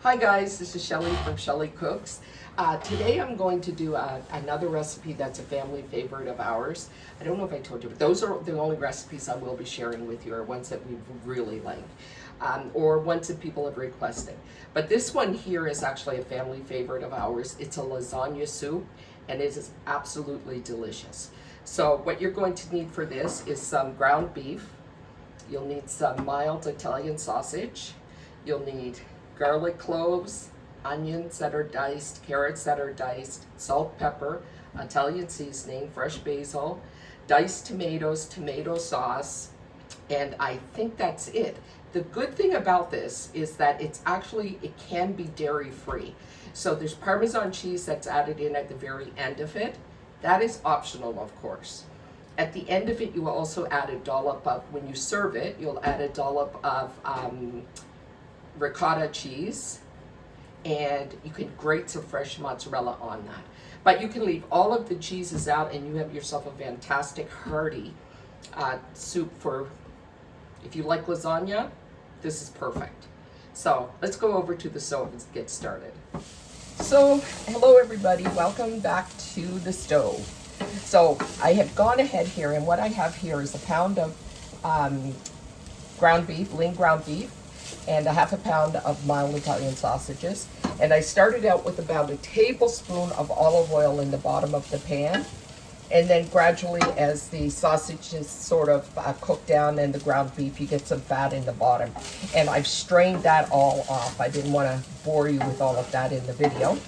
Hi guys, this is Shelly from Shelly Cooks. Today I'm going to do another recipe that's a family favorite of ours. I don't know if I told you, but those are the only recipes I will be sharing with you, are ones that we really like, or ones that people have requested. But this one here is actually a family favorite of ours. It's a lasagna soup, and it is absolutely delicious. So what you're going to need for this is some ground beef. You'll need some mild Italian sausage. You'll need garlic cloves, onions that are diced, carrots that are diced, salt, pepper, Italian seasoning, fresh basil, diced tomatoes, tomato sauce, and I think that's it. The good thing about this is that it can be dairy free. So there's Parmesan cheese that's added in at the very end of it. That is optional, of course. At the end of it, you will also add a dollop of, when you serve it, you'll add a dollop of ricotta cheese, and you can grate some fresh mozzarella on that. But you can leave all of the cheeses out and you have yourself a fantastic hearty soup for, if you like lasagna, this is perfect. So let's go over to the stove and get started. So hello everybody, welcome back to the stove. So I have gone ahead here, and what I have here is a pound of ground beef, lean ground beef, and a half a pound of mild Italian sausages. And I started out with about a tablespoon of olive oil in the bottom of the pan. And then gradually, as the sausages sort of cook down and the ground beef, you get some fat in the bottom. And I've strained that all off. I didn't want to bore you with all of that in the video.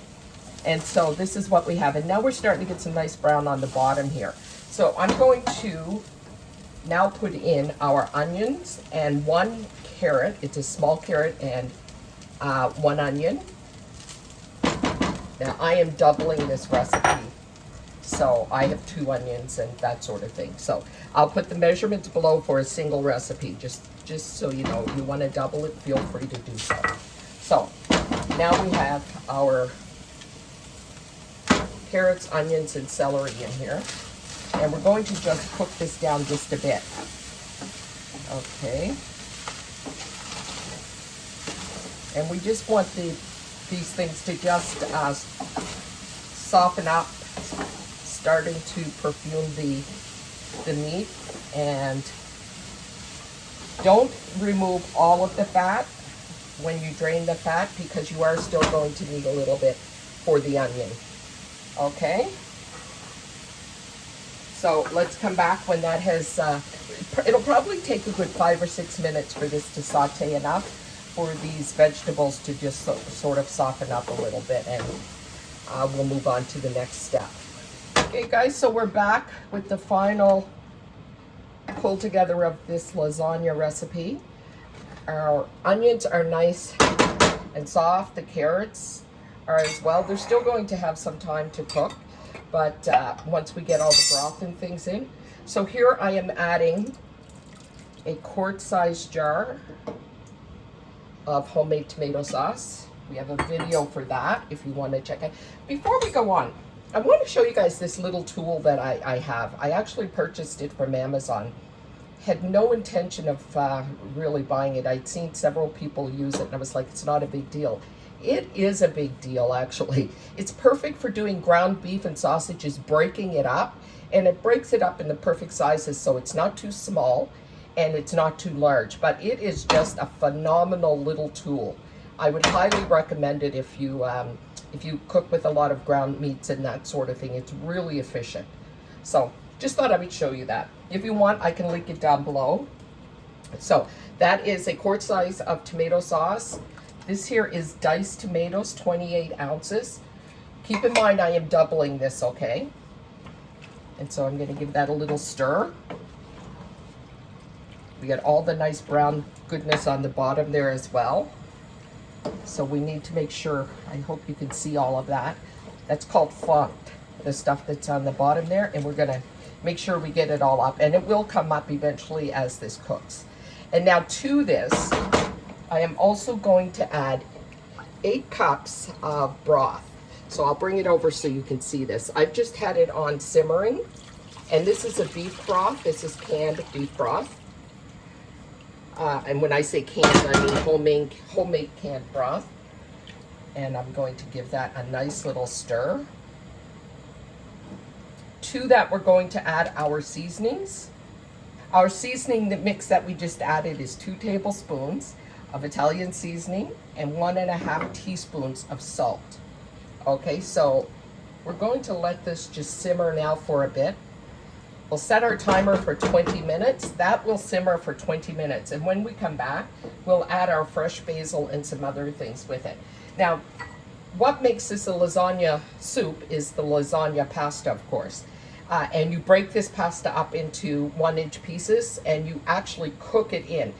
And so this is what we have. And now we're starting to get some nice brown on the bottom here. So I'm going to now put in our onions and one carrot. It's a small carrot and one onion. Now I am doubling this recipe, so I have 2 onions and that sort of thing. So I'll put the measurements below for a single recipe, just so you know. If you want to double it, feel free to do so. So now we have our carrots, onions, and celery in here, and we're going to just cook this down just a bit. Okay. And we just want these things to just soften up, starting to perfume the meat. And don't remove all of the fat when you drain the fat, because you are still going to need a little bit for the onion. Okay? So let's come back when that has, it'll probably take a good 5 or 6 minutes for this to saute enough for these vegetables to just sort of soften up a little bit, and we'll move on to the next step. Okay guys, so we're back with the final pull together of this lasagna recipe. Our onions are nice and soft. The carrots are as well. They're still going to have some time to cook, but once we get all the broth and things in. So here I am adding a quart-sized jar of homemade tomato sauce. We have a video for that if you want to check it. Before we go on, I want to show you guys this little tool that I have. I actually purchased it from Amazon. Had no intention of really buying it. I'd seen several people use it, and I was like, it's not a big deal. It is a big deal, actually. It's perfect for doing ground beef and sausages, breaking it up, and it breaks it up in the perfect sizes, so it's not too small and it's not too large. But it is just a phenomenal little tool. I would highly recommend it if you cook with a lot of ground meats and that sort of thing. It's really efficient. So just thought I would show you that. If you want, I can link it down below. So that is a quart size of tomato sauce. This here is diced tomatoes, 28 ounces. Keep in mind I am doubling this, okay? And so I'm going to give that a little stir. We got all the nice brown goodness on the bottom there as well. So we need to make sure, I hope you can see all of that. That's called fond, the stuff that's on the bottom there. And we're going to make sure we get it all up. And it will come up eventually as this cooks. And now to this, I am also going to add 8 cups of broth. So I'll bring it over so you can see this. I've just had it on simmering. And this is a beef broth. This is canned beef broth. And when I say canned, I mean homemade canned broth. And I'm going to give that a nice little stir. To that, we're going to add our seasonings. Our seasoning mix that we just added is 2 tablespoons of Italian seasoning and 1.5 teaspoons of salt. Okay, so we're going to let this just simmer now for a bit. We'll set our timer for 20 minutes. That will simmer for 20 minutes. And when we come back, we'll add our fresh basil and some other things with it. Now, what makes this a lasagna soup is the lasagna pasta, of course. And you break this pasta up into 1-inch pieces and you actually cook it in.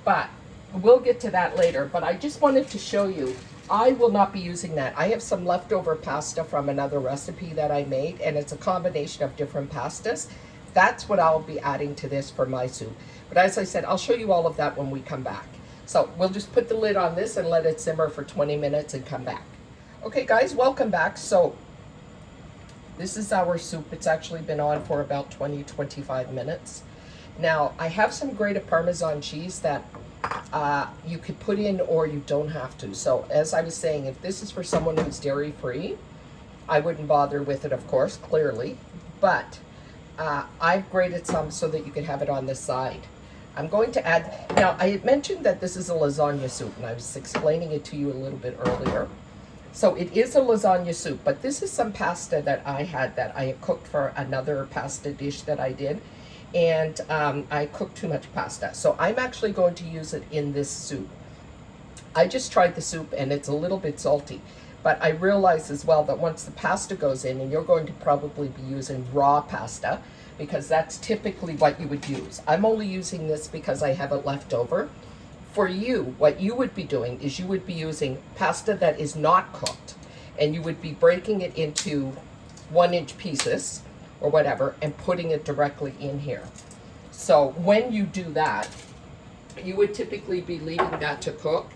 But we'll get to that later. But I just wanted to show you, I will not be using that. I have some leftover pasta from another recipe that I made, and it's a combination of different pastas. That's what I'll be adding to this for my soup. But as I said, I'll show you all of that when we come back. So we'll just put the lid on this and let it simmer for 20 minutes and come back. Okay guys, welcome back. So this is our soup. It's actually been on for about 20-25 minutes. Now I have some grated Parmesan cheese that you could put in, or you don't have to. So as I was saying, if this is for someone who's dairy free, I wouldn't bother with it, of course, clearly. But I've grated some so that you can have it on the side. I'm going to add, now I had mentioned that this is a lasagna soup, and I was explaining it to you a little bit earlier. So it is a lasagna soup, but this is some pasta that I had cooked for another pasta dish that I did. And I cooked too much pasta. So I'm actually going to use it in this soup. I just tried the soup and it's a little bit salty. But I realize as well that once the pasta goes in, and you're going to probably be using raw pasta, because that's typically what you would use. I'm only using this because I have it left over. For you, what you would be doing is you would be using pasta that is not cooked, and you would be breaking it into 1-inch pieces or whatever and putting it directly in here. So when you do that, you would typically be leaving that to cook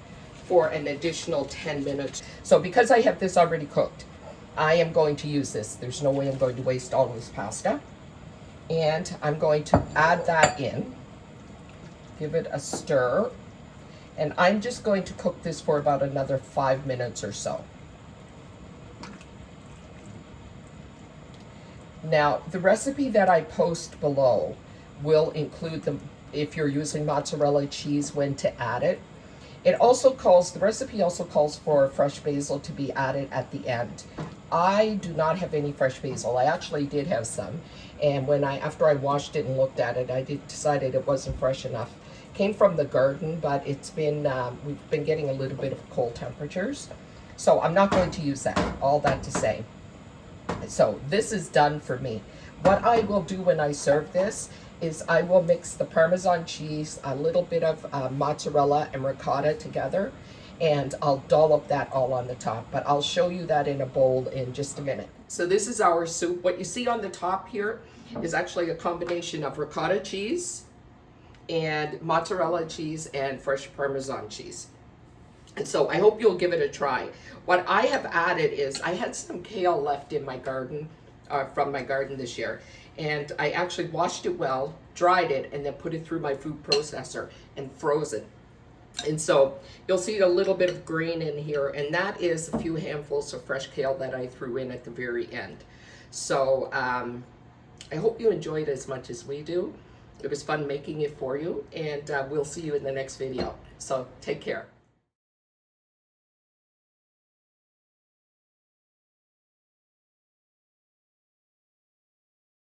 for an additional 10 minutes. So because I have this already cooked, I am going to use this. There's no way I'm going to waste all this pasta. And I'm going to add that in, give it a stir, and I'm just going to cook this for about another 5 minutes or so. Now, the recipe that I post below will include if you're using mozzarella cheese, when to add it. The recipe also calls for fresh basil to be added at the end. I do not have any fresh basil. I actually did have some, and after I washed it and looked at it, I decided it wasn't fresh enough. Came from the garden, but it's been we've been getting a little bit of cold temperatures, so I'm not going to use that. All that to say, so this is done for me. What I will do when I serve this is I will mix the Parmesan cheese, a little bit of mozzarella and ricotta together, and I'll dollop that all on the top. But I'll show you that in a bowl in just a minute. So this is our soup. What you see on the top here is actually a combination of ricotta cheese and mozzarella cheese and fresh Parmesan cheese. And so I hope you'll give it a try. What I have added is I had some kale left in my garden, from my garden this year. And I actually washed it well, dried it, and then put it through my food processor and froze it. And so you'll see a little bit of green in here, and that is a few handfuls of fresh kale that I threw in at the very end. So I hope you enjoyed it as much as we do. It was fun making it for you, and we'll see you in the next video. So take care.